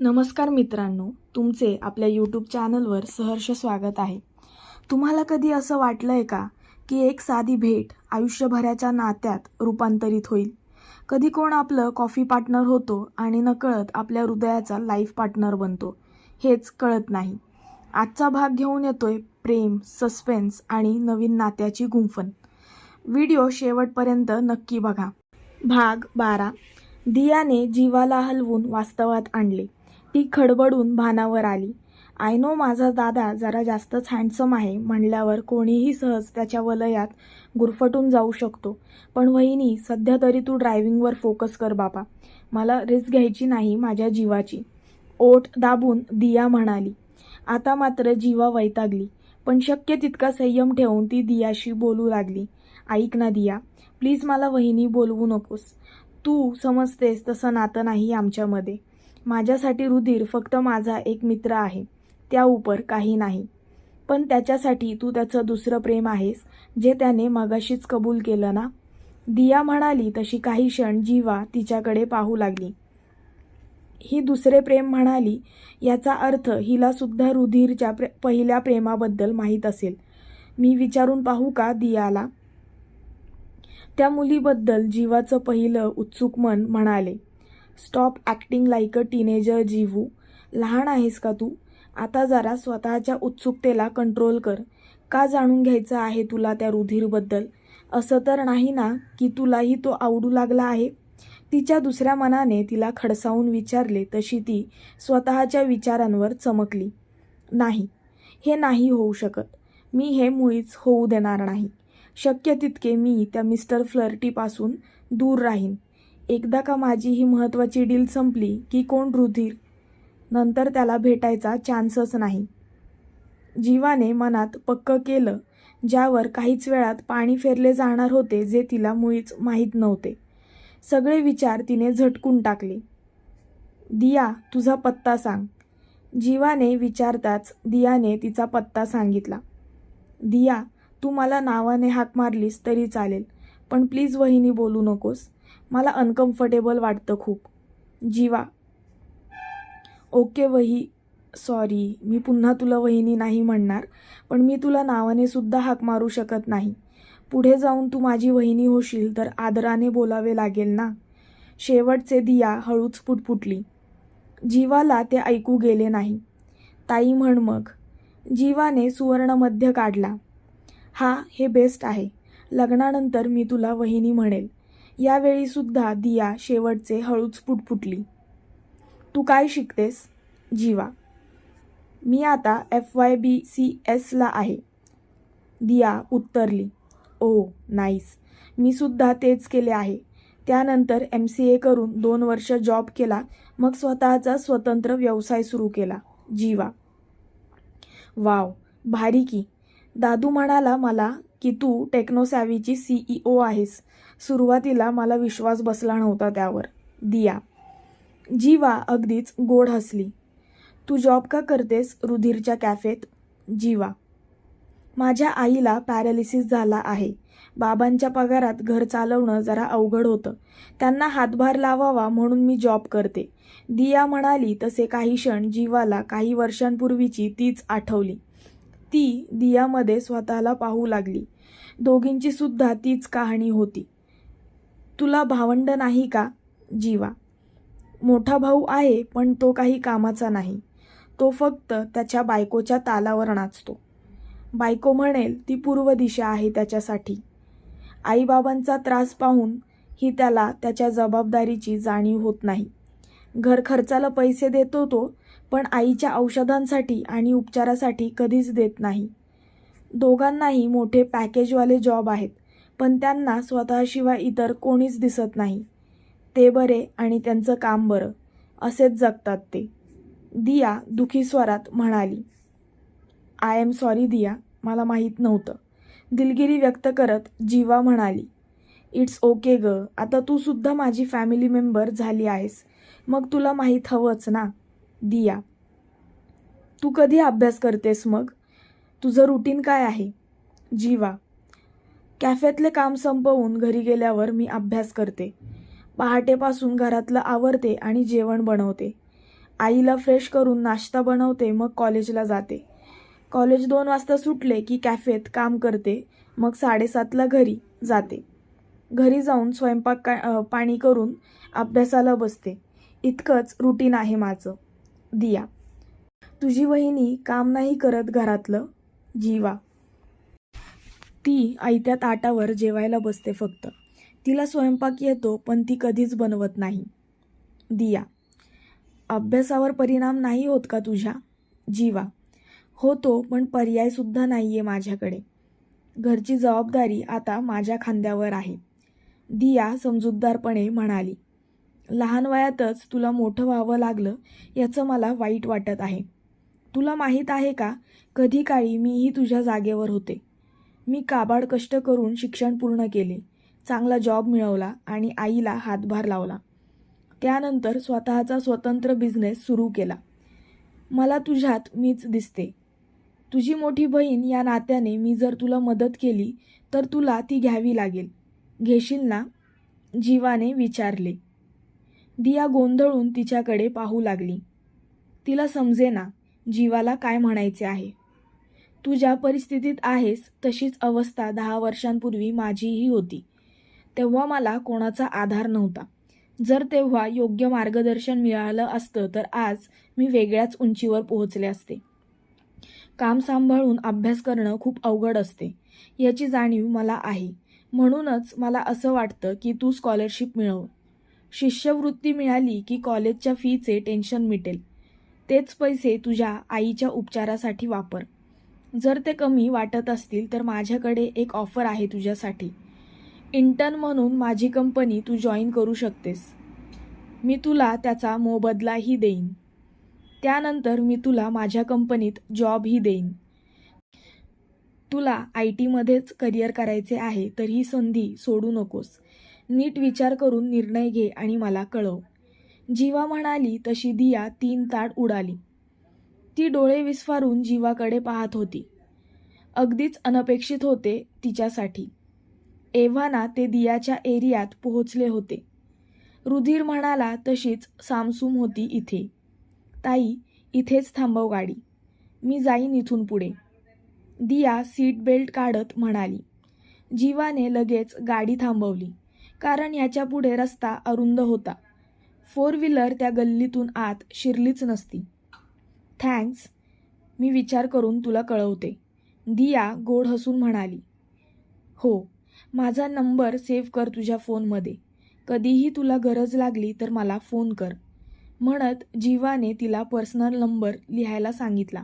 नमस्कार मित्रांनो, तुमचे आपल्या यूट्यूब चॅनलवर सहर्ष स्वागत आहे. तुम्हाला कधी असं वाटलं आहे का की एक साधी भेट आयुष्यभराच्या नात्यात रूपांतरित होईल? कधी कोण आपलं कॉफी पार्टनर होतो आणि नकळत आपल्या हृदयाचा लाईफ पार्टनर बनतो, हेच कळत नाही. आजचा भाग घेऊन येतोय प्रेम, सस्पेन्स आणि नवीन नात्याची गुंफण. व्हिडिओ शेवटपर्यंत नक्की बघा. भाग 12. दियाने जीवाला हलवून वास्तवात आणले. ती खडबडून भानावर आली. आय नो माझा दादा जरा जास्तच हँडसम आहे म्हणल्यावर कोणीही सहज त्याच्या वलयात गुरफटून जाऊ शकतो. पण वहिनी, सध्या तरी तू ड्रायव्हिंगवर फोकस कर बाबा. मला रिस्क घ्यायची नाही माझ्या जीवाची. ओठ दाबून दिया म्हणाली. आता मात्र जीवा वैतागली, पण शक्य तितका संयम ठेवून ती दियाशी बोलू लागली. ऐक ना दिया, प्लीज मला वहिनी बोलवू नकोस. तू समजतेस तसं नातं नाही आमच्यामध्ये. माझ्यासाठी रुधिर फक्त माझा एक मित्र आहे, त्या उपर काही नाही. पण त्याच्यासाठी तू त्याचं दुसरं प्रेम आहेस, जे त्याने मगाशीच कबूल केलं ना? दिया म्हणाली तशी काही क्षण जीवा तिच्याकडे पाहू लागली. ही दुसरे प्रेम म्हणाली याचा अर्थ हिला सुद्धा रुधिरच्या पहिल्या प्रेमाबद्दल माहीत असेल. मी विचारून पाहू का दियाला? त्या मुलीबद्दल जीवाचं पहिलं उत्सुक मन म्हणाले. Stop acting like a teenager जीवू. लहान आहेस का तू? आता जरा स्वतःच्या उत्सुकतेला कंट्रोल कर. का जाणून घ्यायचं आहे तुला त्या रुधिरबद्दल? असं तर नाही ना की तुलाही तो आवडू लागला आहे? तिच्या दुसऱ्या मनाने तिला खडसावून विचारले तशी ती स्वतःच्या विचारांवर चमकली. नाही, हे नाही होऊ शकत. मी हे मुळीच होऊ देणार नाही. शक्य तितके मी त्या मिस्टर फ्लर्टीपासून दूर राहीन. एकदा का माझी ही महत्त्वाची डील संपली की कोण रुधिर? नंतर त्याला भेटायचा चान्सच नाही. जीवाने मनात पक्क केलं, ज्यावर काहीच वेळात पाणी फेरले जाणार होते जे तिला मुळीच माहीत नव्हते. सगळे विचार तिने झटकून टाकले. दिया, तुझा पत्ता सांग. जीवाने विचारताच दियाने तिचा पत्ता सांगितला. दिया, तू मला नावाने हाक मारलीस तरी चालेल, पण प्लीज वहिनी बोलू नकोस. मला अनकम्फर्टेबल वाटतं खूप. जीवा. ओके सॉरी, मी पुन्हा तुला वहिनी नाही म्हणणार, पण मी तुला नावाने सुद्धा हाक मारू शकत नाही. पुढे जाऊन तू माझी वहिनी होशील तर आदराने बोलावे लागेल ना? शेवटचे दिया हळूच पुटपुटली. जीवाला ते ऐकू गेले नाही. ताई म्हण मग. जीवाने सुवर्णमध्य काढला. हे बेस्ट आहे. लग्नानंतर मी तुला वहिनी म्हणेल. यावेळीसुद्धा दिया शेवटचे हळूच पुटपुटली. तू काय शिकतेस? जीवा. मी आता FYBCSला आहे. दिया उत्तरली. ओ नाईस. मी सुद्धा तेच केले आहे. त्यानंतर MCA करून 2 वर्ष जॉब केला, मग स्वतःचा स्वतंत्र व्यवसाय सुरू केला. जीवा. वाव, भारी की. दादू म्हणाला मला की तू टेक्नोसॅव्हीची CEO आहेस. सुरुवातीला मला विश्वास बसला नव्हता त्यावर. दिया. जीवा अगदीच गोड हसली. तू जॉब का करतेस रुधिरच्या कॅफेत? जीवा. माझ्या आईला पॅरालिसिस झाला आहे. बाबांच्या पगारात घर चालवणं जरा अवघड होतं. त्यांना हातभार लावावा म्हणून मी जॉब करते. दिया म्हणाली तसे काही क्षण जीवाला काही वर्षांपूर्वीची तीच आठवली. ती दियामध्ये स्वतःला पाहू लागली. दोघींची सुद्धा तीच कहाणी होती. तुला भावंड नाही का? जीवा. मोठा भाऊ आहे, पण तो काही कामाचा नाही. तो फक्त त्याच्या बायकोच्या तालावर नाचतो. बायको म्हणेल ती पूर्व दिशा आहे त्याच्यासाठी. आईबाबांचा त्रास पाहून ही त्याला त्याच्या जबाबदारीची जाणीव होत नाही. घर खर्चाला पैसे देतो तो, पण आईच्या औषधांसाठी आणि उपचारासाठी कधीच देत नाही. दोघांनाही मोठे पॅकेजवाले जॉब आहेत, पण त्यांना स्वतःशिवाय इतर कोणीच दिसत नाही. ते बरे आणि त्यांचं काम बरं, असेच जगतात ते. दिया दुखी स्वरात म्हणाली. आय एम सॉरी दिया, मला माहीत नव्हतं. दिलगिरी व्यक्त करत जीवा म्हणाली. इट्स ओके ग, आता तू सुद्धा माझी फॅमिली मेंबर झाली आहेस, मग तुला माहीत हवंच ना? दिया. तू कधी अभ्यास करतेस मग? तुझं रुटीन काय आहे? जीवा. कॅफेतले काम संपवून घरी गेल्यावर मी अभ्यास करते. पहाटेपासून घरातलं आवरते आणि जेवण बनवते. आईला फ्रेश करून नाश्ता बनवते, मग कॉलेजला जाते. कॉलेज 2 वाजता सुटले की कॅफेत काम करते, मग 7:30ला घरी जाते. घरी जाऊन स्वयंपाक पाणी करून अभ्यासाला बसते. इतकंच रुटीन आहे माझं. दिया. तुझी वहिनी काम नाही करत घरातलं? जीवा. ती आयत्या ताटावर जेवायला बसते फक्त. तिला स्वयंपाक येतो पण ती कधीच बनवत नाही. दिया. अभ्यासावर परिणाम नाही होत का तुझ्या? जीवा. होतो, पण पर्यायसुद्धा नाही आहे माझ्याकडे. घरची जबाबदारी आता माझ्या खांद्यावर आहे. दिया समजूतदारपणे म्हणाली. लहान वयातच तुला मोठं व्हावं लागलं याचं मला वाईट वाटत आहे. तुला माहीत आहे का, कधी काळी मीही तुझ्या जागेवर होते. मी काबाड कष्ट करून शिक्षण पूर्ण केले, चांगला जॉब मिळवला आणि आईला हातभार लावला. त्यानंतर स्वतःचा स्वतंत्र बिझनेस सुरू केला. मला तुझ्यात मीच दिसते. तुझी मोठी बहीण या नात्याने मी जर तुला मदत केली तर तुला ती घ्यावी लागेल. घेशील ना? जीवाने विचारले. दिया गोंधळून तिच्याकडे पाहू लागली. तिला समजेना जीवाला काय म्हणायचे आहे. तू ज्या परिस्थितीत आहेस तशीच अवस्था 10 वर्षांपूर्वी माझीही होती. तेव्हा मला कोणाचा आधार नव्हता. जर तेव्हा योग्य मार्गदर्शन मिळालं असतं तर आज मी वेगळ्याच उंचीवर पोहोचले असते. काम सांभाळून अभ्यास करणं खूप अवघड असते याची जाणीव मला आहे. म्हणूनच मला असं वाटतं की तू स्कॉलरशिप मिळव. शिष्यवृत्ती मिळाली की कॉलेजच्या फीचे टेन्शन मिटेल. तेच पैसे तुझ्या आईच्या उपचारासाठी वापर. जर ते कमी वाटत असतील तर माझ्याकडे एक ऑफर आहे तुझ्यासाठी. इंटर्न म्हणून माझी कंपनी तू जॉईन करू शकतेस. मी तुला त्याचा मोबदलाही देईन. त्यानंतर मी तुला माझ्या कंपनीत जॉबही देईन. तुला IT मध्येच करिअर करायचे आहे तर ही संधी सोडू नकोस. नीट विचार करून निर्णय घे आणि मला कळव. जीवा म्हणाली तशी दिया 3 ताट उडाली. ती डोळे विस्फारून जीवाकडे पाहत होती. अगदीच अनपेक्षित होते तिच्यासाठी. एव्हाना ते दियाच्या एरियात पोहोचले होते. रुधिर म्हणाला तशीच सामसूम होती इथे. ताई, इथेच थांबव गाडी. मी जाईन इथून पुढे. दिया सीट बेल्ट काढत म्हणाली. जीवाने लगेच गाडी थांबवली, कारण ह्याच्या पुढे रस्ता अरुंद होता. 4 व्हीलर त्या गल्लीतून आत शिरलीच नसती. थँक्स, मी विचार करून तुला कळवते. दिया गोड हसून म्हणाली. हो, माझा नंबर सेव्ह कर तुझ्या फोनमध्ये. कधीही तुला गरज लागली तर मला फोन कर. म्हणत जीवाने तिला पर्सनल नंबर लिहायला सांगितला.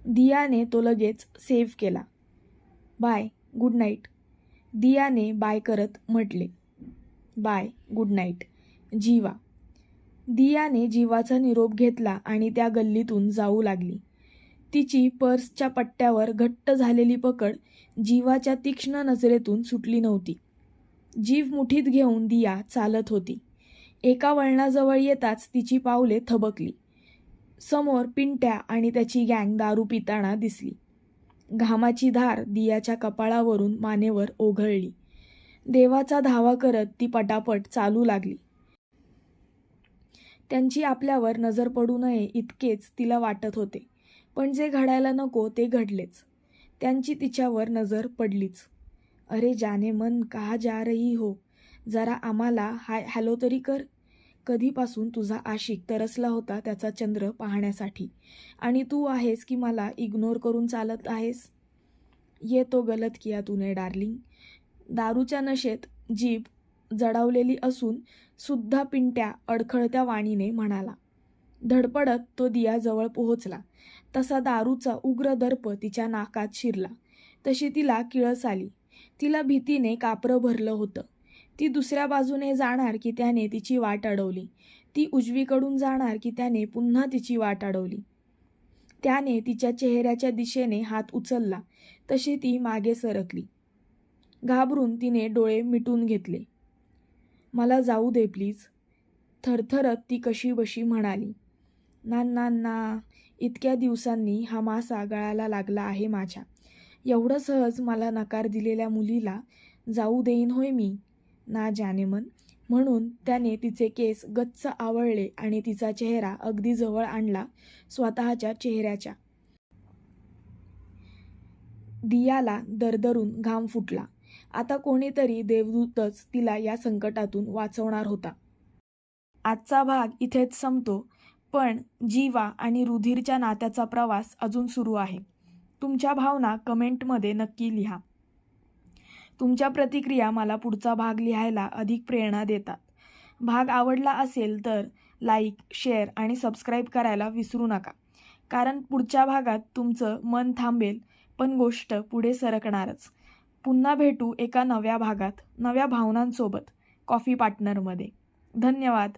दियाने तो लगेच सेव्ह केला. Bye, good night. दियाने बाय करत म्हटले. Bye, good night. जीवा. दियाने जीवाचा निरोप घेतला आणि त्या गल्लीतून जाऊ लागली. तिची पर्सच्या पट्ट्यावर घट्ट झालेली पकड जीवाच्या तीक्ष्ण नजरेतून सुटली नव्हती. जीव मुठीत घेऊन दिया चालत होती. एका वळणाजवळ येताच तिची पावले थबकली. समोर पिंट्या आणि त्याची गँग दारू पिताना दिसली. घामाची धार दियाच्या कपाळावरून मानेवर ओघळली. देवाचा धावा करत ती पटापट चालू लागली. त्यांची आपल्यावर नजर पडू नये इतकेच तिला वाटत होते, पण जे घडायला नको ते घडलेच. त्यांची तिच्यावर नजर पडलीच. अरे जाने मन कहा जा रही हो, जरा आम्हाला हाय हॅलो तरी कर. कधीपासून तुझा आशिक तरसला होता त्याचा चंद्र पाहण्यासाठी, आणि तू आहेस की मला इग्नोर करून चालत आहेस. ये तो गलत किया तूने डार्लिंग. दारूच्या नशेत जीभ जडावलेली असून सुद्धा पिंट्या अडखळत्या वाणीने म्हणाला. धडपडत तो दियाजवळ पोहोचला. तसा दारूचा उग्र दर्प तिच्या नाकात शिरला. तशी तिला किळस आली. तिला भीतीने कापरं भरलं होतं. ती दुसऱ्या बाजूने जाणार की त्याने तिची वाट अडवली. ती उजवीकडून जाणार की त्याने पुन्हा तिची वाट अडवली. त्याने तिच्या चेहऱ्याच्या दिशेने हात उचलला तशी ती मागे सरकली. घाबरून तिने डोळे मिटून घेतले. मला जाऊ दे प्लीज. थरथरत ती कशीबशी म्हणाली. ना ना ना, इतक्या दिवसांनी हा मासा गळाला लागला आहे माझ्या. एवढं सहज मला नकार दिलेल्या मुलीला जाऊ देईन होय मी. ना जाने मन, म्हणून त्याने तिचे केस गच्च आवळले आणि तिचा चेहरा अगदी जवळ आणला स्वतःच्या चेहऱ्याच्या. दियाला दरदरून घाम फुटला. आता कोणीतरी देवदूतच तिला या संकटातून वाचवणार होता. आजचा भाग इथेच संपतो, पण जीवा आणि रुधिरच्या नात्याचा प्रवास अजून सुरू आहे. तुमच्या भावना कमेंटमध्ये नक्की लिहा. तुमच्या प्रतिक्रिया मला पुढचा भाग लिहायला अधिक प्रेरणा देतात. भाग आवडला असेल तर लाईक, शेअर आणि सबस्क्राईब करायला विसरू नका, कारण पुढच्या भागात तुमचं मन थांबेल पण गोष्ट पुढे सरकणारच. पुन्हा भेटू एका नव्या भागात, नव्या भावनांसोबत, कॉफी पार्टनरमध्ये. धन्यवाद.